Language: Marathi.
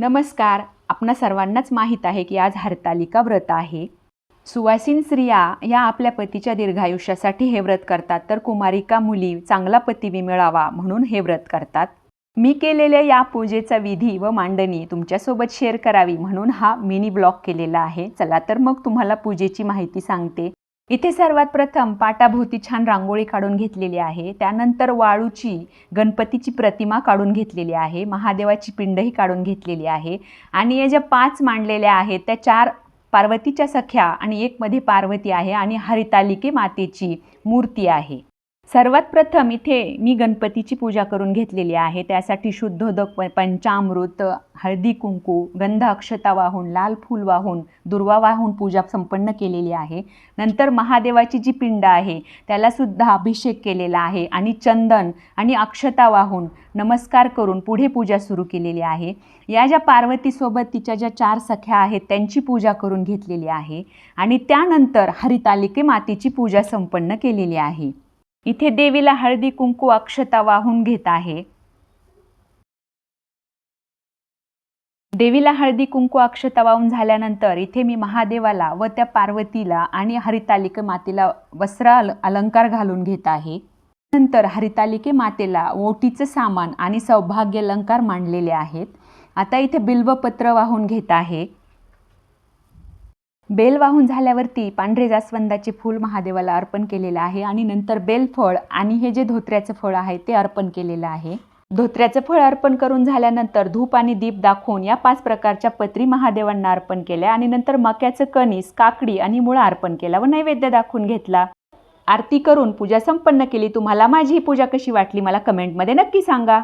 नमस्कार. आपणा सर्वांनाच माहीत आहे की आज हरतालिका व्रत आहे. सुवासिन स्त्रिया या आपल्या पतीच्या दीर्घायुष्यासाठी हे व्रत करतात, तर कुमारिका मुली चांगला पती मिळावा म्हणून हे व्रत करतात. मी केलेल्या या पूजेचा विधी व मांडणी तुमच्यासोबत शेअर करावी म्हणून हा मिनी ब्लॉग केलेला आहे. चला तर मग तुम्हाला पूजेची माहिती सांगते. इथे सर्वात प्रथम पाटाभोवती छान रांगोळी काढून घेतलेली आहे. त्यानंतर वाळूची गणपतीची प्रतिमा काढून घेतलेली आहे. महादेवाची पिंडही काढून घेतलेली आहे. आणि या ज्या 5 मांडलेल्या आहेत त्या 4 पार्वतीच्या सख्या आणि एक मध्ये पार्वती आहे आणि हरितालिके मातेची मूर्ती आहे. सर्वात प्रथम इथे मी गणपतीची पूजा करून घेतलेली आहे. त्यासाठी शुद्धोदक पंचामृत, हळदी कुंकू, गंध अक्षता वाहून, लाल फूल वाहून, दुर्वा वाहून पूजा संपन्न केलेली आहे. नंतर महादेवाची जी पिंड आहे त्याला सुद्धा अभिषेक केलेला आहे आणि चंदन आणि अक्षता वाहून नमस्कार करून पुढे पूजा सुरू केलेली आहे. या ज्या पार्वतीसोबत तिच्या ज्या 4 सख्या आहेत त्यांची पूजा करून घेतलेली आहे आणि त्यानंतर हरितालिके मातेची पूजा संपन्न केलेली आहे. इथे देवीला हळदी कुंकू अक्षता वाहून घेत आहे. देवीला हळदी कुंकू अक्षता वाहून झाल्यानंतर इथे मी महादेवाला व त्या पार्वतीला आणि हरितालिके मातेला वस्त्र अलंकार घालून घेत आहे. नंतर हरितालिके मातेला ओटीचं सामान आणि सौभाग्य अलंकार मांडलेले आहेत. आता इथे बिल्वपत्र वाहून घेत आहे. बेल वाहून झाल्यावरती पांढरे जास्वंदाचे फूल महादेवाला अर्पण केलेलं आहे आणि नंतर बेलफळ आणि हे जे धोत्र्याचं फळ आहे ते अर्पण केलेलं आहे. धोत्र्याचं फळ अर्पण करून झाल्यानंतर धूप आणि दीप दाखवून या 5 प्रकारच्या पत्री महादेवांना अर्पण केल्या आणि नंतर मक्याचं कणीस, काकडी आणि मुळा अर्पण केला व नैवेद्य दाखवून घेतला. आरती करून पूजा संपन्न केली. तुम्हाला माझी ही पूजा कशी वाटली मला कमेंटमध्ये नक्की सांगा.